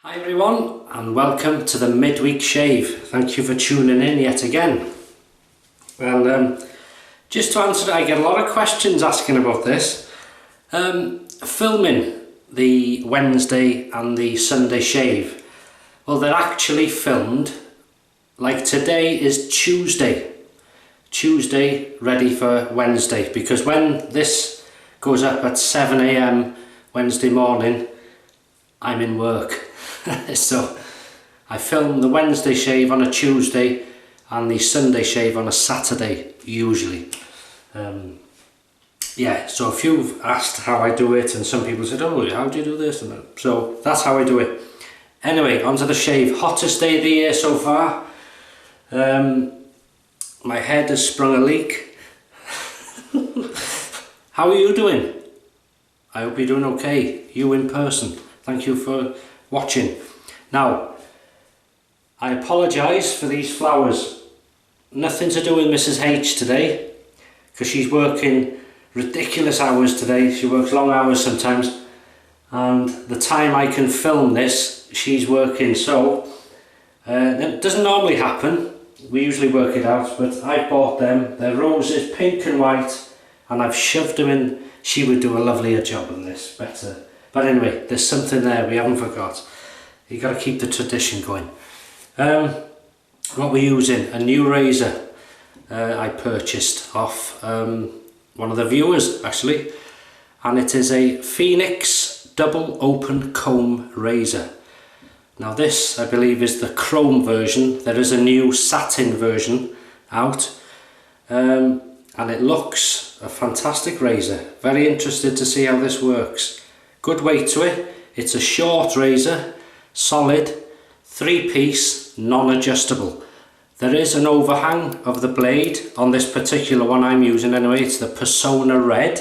Hi everyone and welcome to the midweek shave. Thank you for tuning in yet again. And just to answer, I get a lot of questions asking about this. Filming the Wednesday and the Sunday shave. Well, they're actually filmed. Like today is Tuesday ready for Wednesday, because when this goes up at 7 AM Wednesday morning, I'm in work. So I film the Wednesday shave on a Tuesday and the Sunday shave on a Saturday usually. Yeah, so if you've asked how I do it, and some people said, oh, how do you do this? And so that's how I do it. Anyway, onto the shave. Hottest day of the year so far. My head has sprung a leak. How are you doing? I hope you're doing okay. You in person. Thank you for watching. Now, I apologise for these flowers. Nothing to do with Mrs. H today, because she's working ridiculous hours today. She works long hours sometimes, and the time I can film this, she's working. So it doesn't normally happen. We usually work it out, but I bought them. They're roses, pink and white, and I've shoved them in. She would do a lovelier job than this, better. But anyway, there's something there we haven't forgot. You got to keep the tradition going. What we're using, a new razor I purchased off one of the viewers actually, and it is a Phoenix double open comb razor. Now this, I believe, is the chrome version. There is a new satin version out, and it looks a fantastic razor. Very interested to see how this works. Good weight to it. It's a short razor, solid, 3-piece, non-adjustable. There is an overhang of the blade on this particular one I'm using anyway. It's the Personna Red,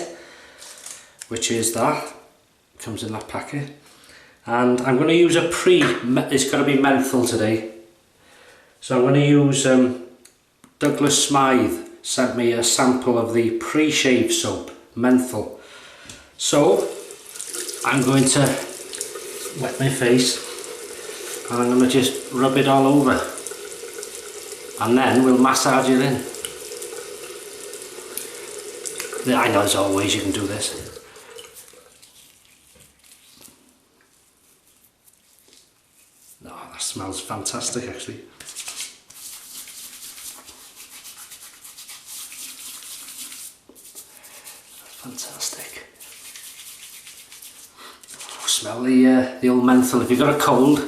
which is that. Comes in that packet. And I'm going to use it's going to be menthol today. So I'm going to use Douglas Smythe sent me a sample of the pre-shave soap, menthol. So I'm going to wet my face and I'm going to just rub it all over, and then we'll massage it in. I know there's all ways you can do this. Oh, that smells fantastic actually. Fantastic. Smell the old menthol. If you've got a cold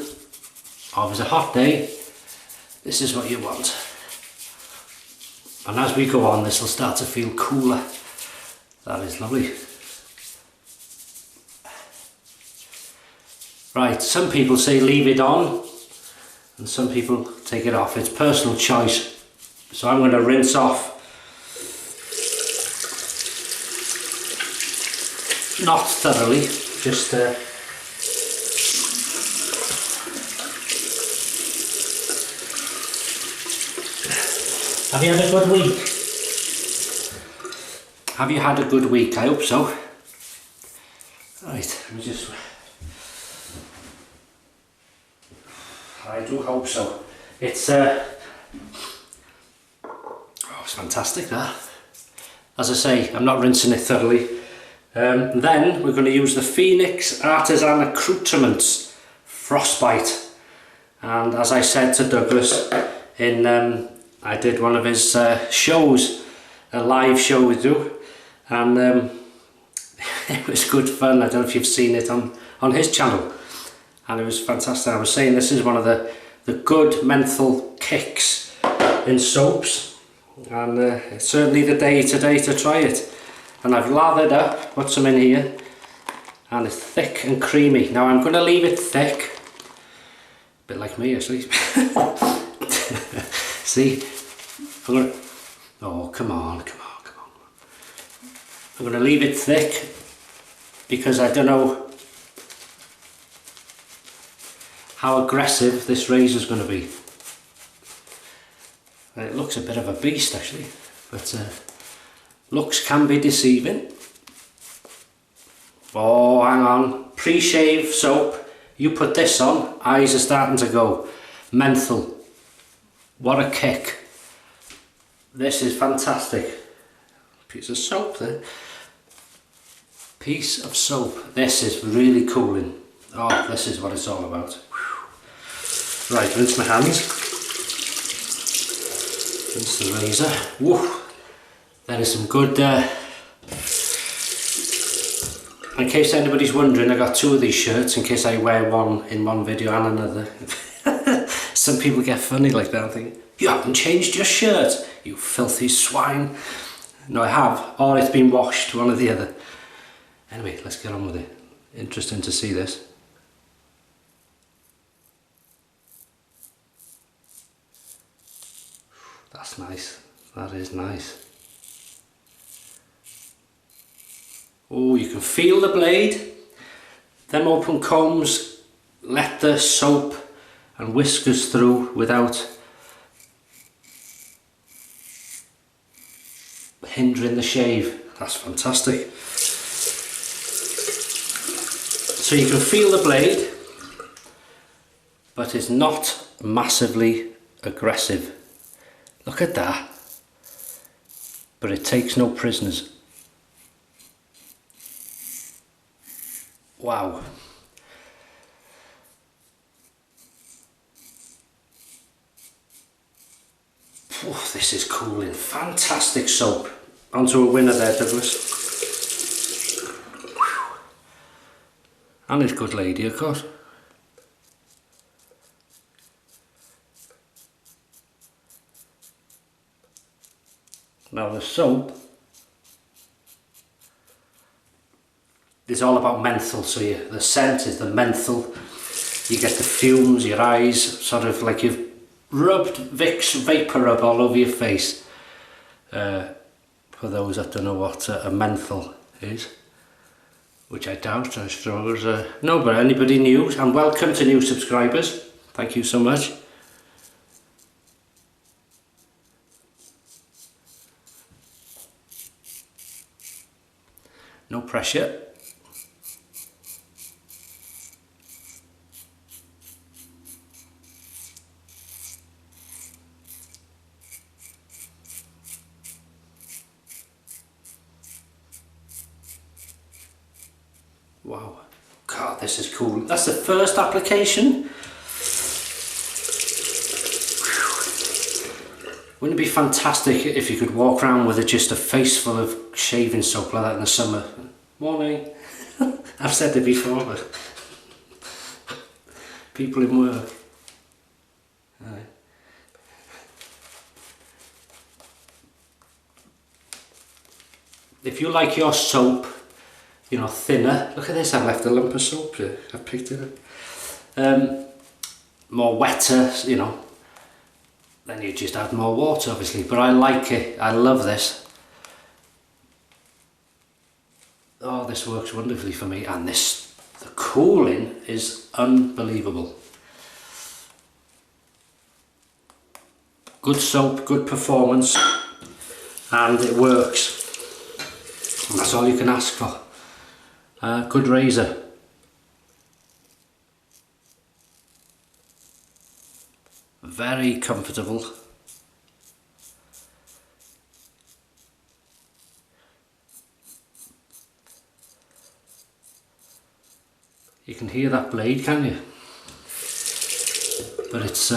or if it's a hot day, this is what you want. And as we go on, this will start to feel cooler. That is lovely. Right, some people say leave it on and some people take it off. It's personal choice. So I'm going to rinse off. Not thoroughly, just Have you had a good week? Have you had a good week? I hope so. Right, let me just... I do hope so. It's it's fantastic that. As I say, I'm not rinsing it thoroughly. Then we're going to use the Phoenix Artisan Accoutrements Frostbite. And as I said to Douglas in... I did one of his shows, a live show we do, and it was good fun. I don't know if you've seen it on his channel, and it was fantastic. I was saying this is one of the good menthol kicks in soaps, and it's certainly the day today to try it. And I've lathered up, put some in here, and it's thick and creamy. Now I'm going to leave it thick, a bit like me actually. See, oh come on. I'm going to leave it thick because I don't know how aggressive this razor is going to be. It looks a bit of a beast actually, but looks can be deceiving. Oh, hang on, pre-shave soap You put this on, eyes are starting to go. Menthol, what a kick. This is fantastic. Piece of soap there. Piece of soap. This is really cooling. Oh, this is what it's all about. Whew. Right, rinse my hands. Rinse the razor. Woo. There is some good... in case anybody's wondering, I got two of these shirts in case I wear one in one video and another. Some people get funny like that and think, you haven't changed your shirt, you filthy swine. No, I have, or it's been washed, one or the other. Anyway, let's get on with it. Interesting to see this. That's nice, that is nice. Oh, you can feel the blade. Them open combs let the soap and whiskers through without hindering the shave. That's fantastic. So you can feel the blade, but it's not massively aggressive. Look at that. But it takes no prisoners. Wow. Oh, this is cooling. Fantastic soap. Onto a winner there, Douglas. And it's good lady, of course. Now the soap is all about menthol, so the scent is the menthol. You get the fumes, your eyes, sort of like you've rubbed Vicks Vapor Rub all over your face. For those that don't know what a menthol is, which I doubt, I suppose. No, but anybody new, and welcome to new subscribers. Thank you so much. No pressure. Wow, God, this is cool. That's the first application. Wouldn't it be fantastic if you could walk around with just a face full of shaving soap like that in the summer? Morning. I've said it before, but people in work. Right. If you like your soap, you know, thinner. Look at this, I've left a lump of soap here. I've picked it up. More wetter, you know, then you just add more water, obviously. But I like it. I love this. Oh, this works wonderfully for me. And this, the cooling is unbelievable. Good soap, good performance, and it works. And that's all you can ask for. Good razor. Very comfortable. You can hear that blade, can you? But it's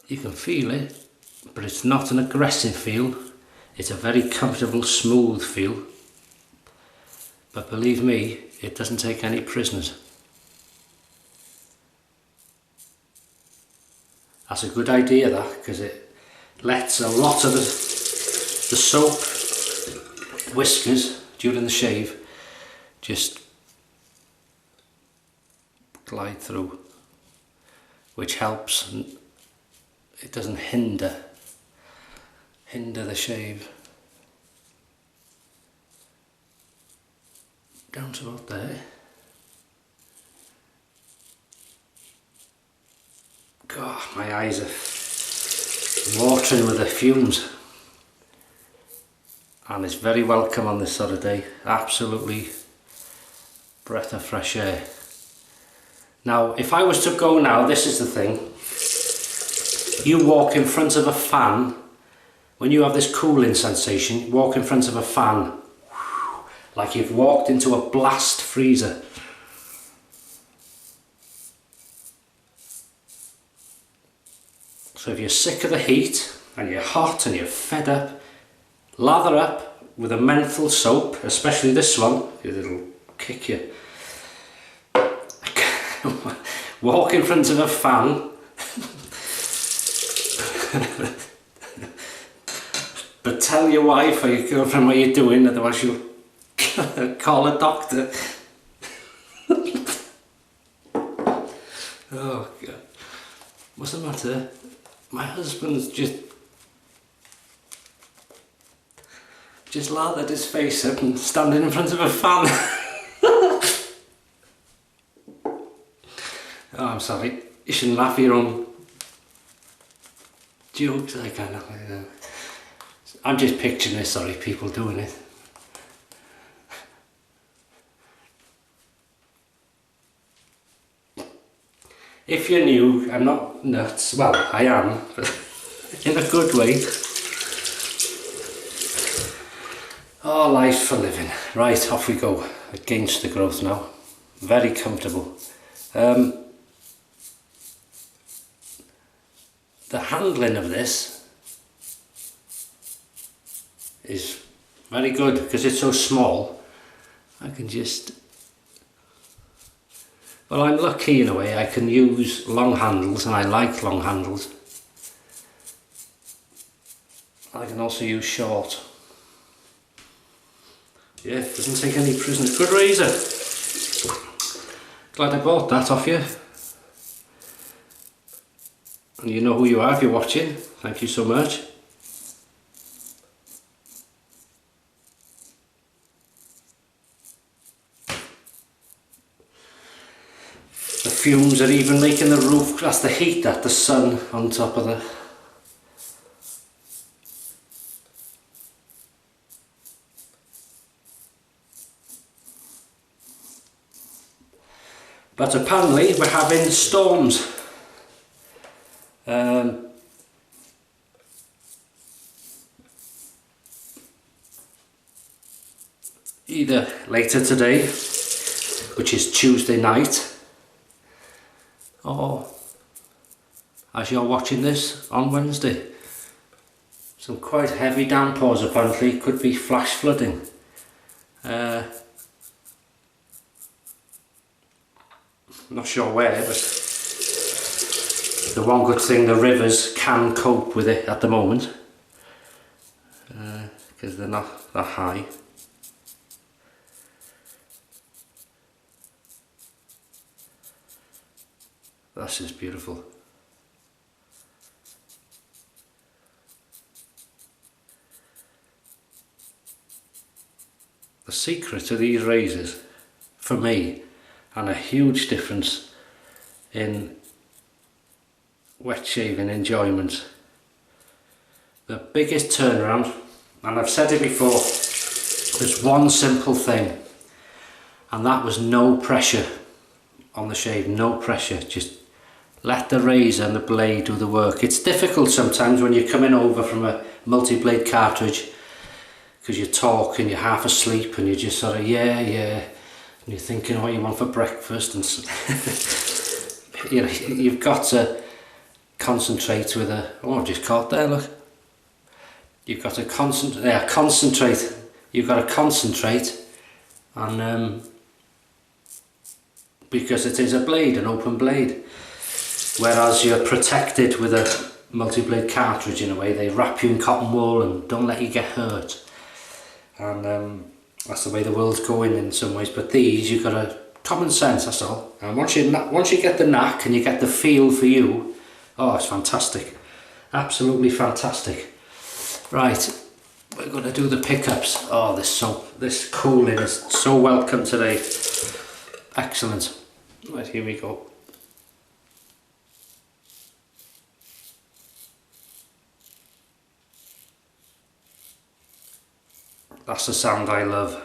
you can feel it, but it's not an aggressive feel. It's a very comfortable, smooth feel. But believe me, it doesn't take any prisoners. That's a good idea, that, because it lets a lot of the soap whiskers during the shave just glide through, which helps, and it doesn't hinder the shave. Down to about there. God, my eyes are watering with the fumes. And it's very welcome on this sort of day. Absolutely breath of fresh air. Now, if I was to go now, this is the thing. You walk in front of a fan, when you have this cooling sensation, walk in front of a fan, like you've walked into a blast freezer. So if you're sick of the heat, and you're hot and you're fed up, lather up with a menthol soap, especially this one, because it'll kick you. Walk in front of a fan. But tell your wife or your girlfriend what you're doing, otherwise you'll call a doctor. Oh God. What's the matter? My husband's just lathered his face up and standing in front of a fan. Oh, I'm sorry. You shouldn't laugh at your own jokes. I can't laugh at them. I'm just picturing this, sorry, people doing it. If you're new, I'm not nuts. Well, I am, but in a good way. Oh, life for living. Right, off we go. Against the growth now. Very comfortable. The handling of this is very good because it's so small. I can just... Well, I'm lucky in a way. I can use long handles, and I like long handles. I can also use short. Yeah, it doesn't take any prisoners. Good razor. Glad I bought that off you. And you know who you are if you're watching. Thank you so much. The fumes are even making the roof, that's the heat, that the sun on top of the... But apparently we're having storms. Either later today, which is Tuesday night, or as you're watching this on Wednesday. Some quite heavy downpours apparently, could be flash flooding. Not sure where, but the one good thing, the rivers can cope with it at the moment, because they're not that high. That's just beautiful. The secret to these razors, for me, and a huge difference in wet shaving enjoyment. The biggest turnaround, and I've said it before, there's one simple thing, and that was no pressure on the shave, no pressure, just let the razor and the blade do the work. It's difficult sometimes when you're coming over from a multi-blade cartridge, because you talk and you're half asleep and you're just sort of yeah, and you're thinking what you want for breakfast, and you know, you've got to concentrate with a, oh, I've just caught there, look. You've got to concentrate, you've got to concentrate, and because it is a blade, an open blade, whereas you're protected with a multi-blade cartridge in a way. They wrap you in cotton wool and don't let you get hurt, and that's the way the world's going in some ways. But these, you've got a common sense, that's all. And once you get the knack and you get the feel for you, oh, it's fantastic, absolutely fantastic. Right, we're going to do the pickups. Oh, this cooling is so welcome today. Excellent. Right, here we go. That's the sound I love.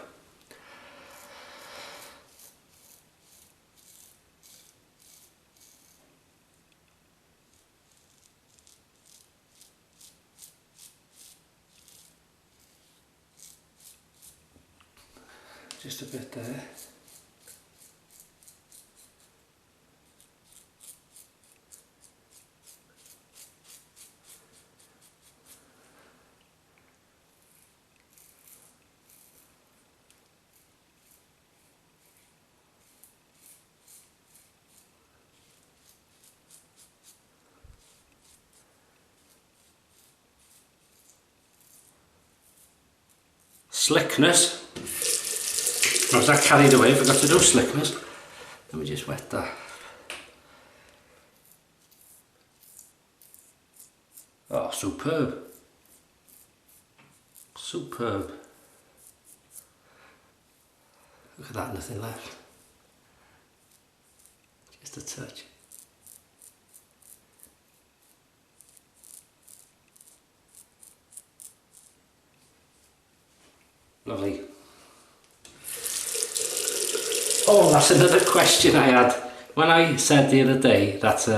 just a bit there. Slickness. I was that carried away, forgot to do slickness. Let me just wet that. Oh, superb. Superb. Look at that, nothing left. Just a touch. Lovely. Oh, that's another question I had. When I said the other day that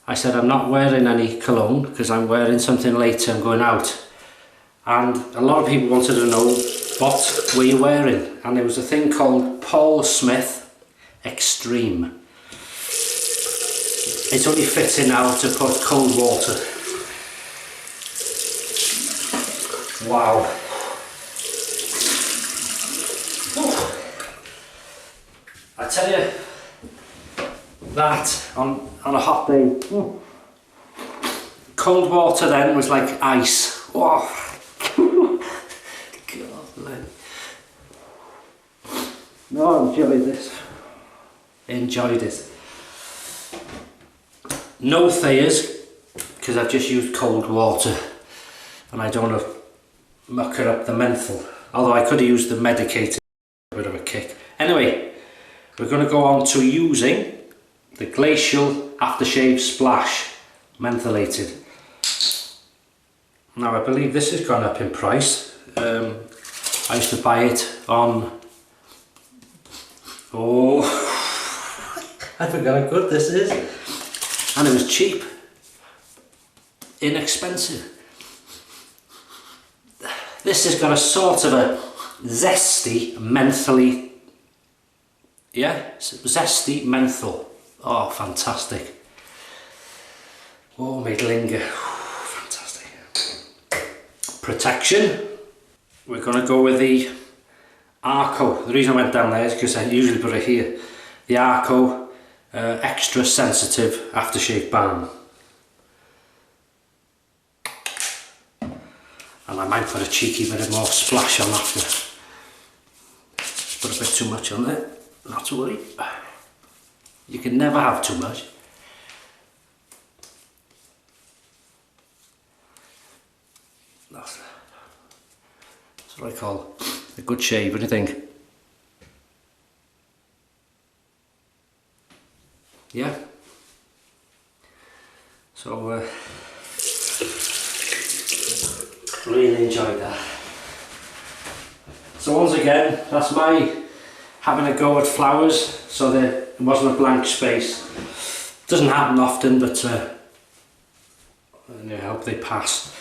I said I'm not wearing any cologne because I'm wearing something later, I'm going out. And a lot of people wanted to know what were you wearing. And there was a thing called Paul Smith Extreme. It's only fitting now to put cold water. Wow. I tell you, that on a hot day, cold water then was like ice. Oh. God, man. No, I enjoyed this. Enjoyed it. No Thayers, because I've just used cold water and I don't want to mucker up the menthol. Although I could have used the medicated, a bit of a kick. Anyway, we're going to go on to using the Glacial Aftershave Splash mentholated. Now I believe this has gone up in price. I used to buy it on... Oh, I forgot how good this is. And it was cheap. Inexpensive. This has got a sort of a zesty, mentholy... Yeah, zesty menthol. Oh, fantastic. Oh, made linger. Fantastic. Protection. We're going to go with the Arko. The reason I went down there is because I usually put it here. The Arko Extra Sensitive Aftershave Balm. And I might put a cheeky bit of more splash on after. Put a bit too much on there. Not to worry. You can never have too much. That's what I call a good shave. What do you think? Yeah? So, really enjoyed that. So once again, that's my having a go at flowers, so there wasn't a blank space. Doesn't happen often, but I hope they pass.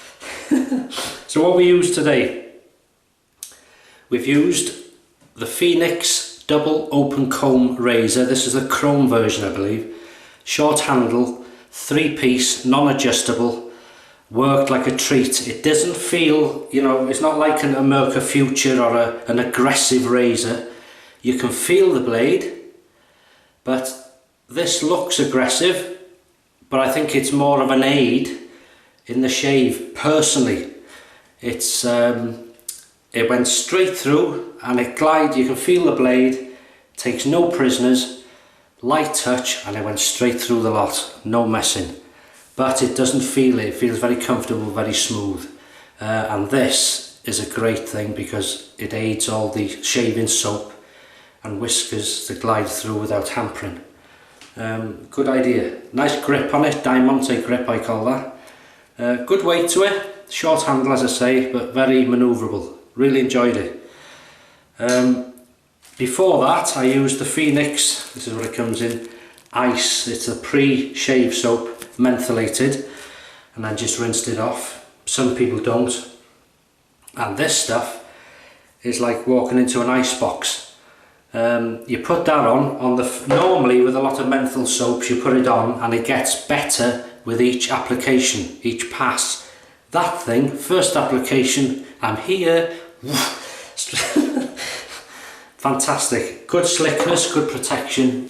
So what we used today, we've used the Phoenix double open comb razor. This is the chrome version, I believe. Short handle, 3-piece, non-adjustable, worked like a treat. It doesn't feel, you know, it's not like an America Future or an aggressive razor. You can feel the blade, but this looks aggressive, but I think it's more of an aid in the shave. Personally, it's it went straight through and it glided. You can feel the blade, takes no prisoners, light touch, and it went straight through the lot, no messing. But it doesn't feel it. It feels very comfortable, very smooth, and this is a great thing because it aids all the shaving soap and whiskers to glide through without hampering. Good idea. Nice grip on it, Diamante grip I call that. Good weight to it, short handle as I say, but very manoeuvrable. Really enjoyed it. Before that I used the Phoenix, this is what it comes in, Ice. It's a pre-shave soap, mentholated, and then just rinsed it off. Some people don't. And this stuff is like walking into an ice box. You put that on the normally with a lot of menthol soaps you put it on and it gets better with each application, each pass. That thing, first application, I'm here. Fantastic, good slickness, good protection,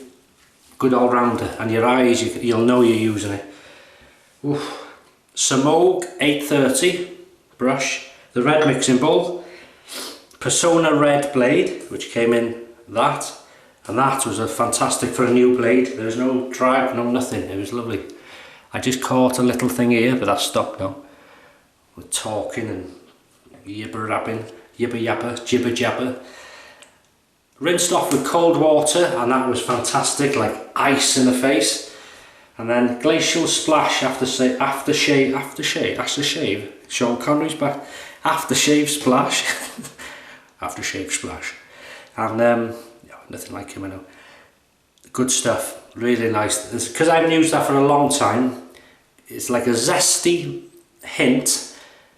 good all-rounder, and your eyes, you'll know you're using it. Oof. Semogue 830 brush, the red mixing bowl, Personna red blade, which came in that, and that was a fantastic for a new blade. There was no drag, no nothing, it was lovely. I just caught a little thing here, but that's stopped now. We're talking and yibber-yabbing, yibber-yabber, jibber-jabber. Rinsed off with cold water, and that was fantastic, like ice in the face. And then Glacial splash aftershave, Sean Connery's back. Aftershave splash, aftershave splash, and nothing like him, I know. Good stuff, really nice. Because I haven't used that for a long time. It's like a zesty hint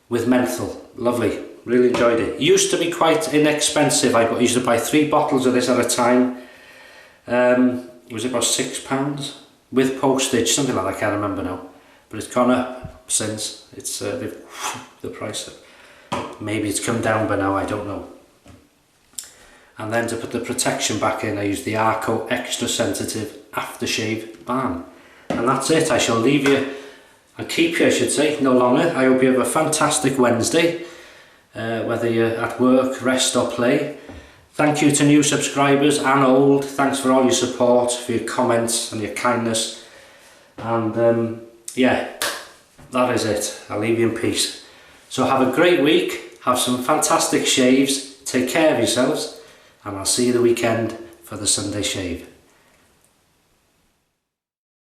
with menthol, lovely. Really enjoyed it. Used to be quite inexpensive. I used to buy 3 bottles of this at a time. It was about £6 with postage, something like that. I can't remember now. But it's gone up since. It's the price. Maybe it's come down by now. I don't know. And then to put the protection back in, I used the Arko Extra Sensitive Aftershave Balm. And that's it. I shall leave you and keep you, I should say, no longer. I hope you have a fantastic Wednesday. Whether you're at work, rest or play. Thank you to new subscribers and old. Thanks for all your support, for your comments and your kindness. And yeah, that is it. I'll leave you in peace. So have a great week. Have some fantastic shaves. Take care of yourselves. And I'll see you the weekend for the Sunday shave.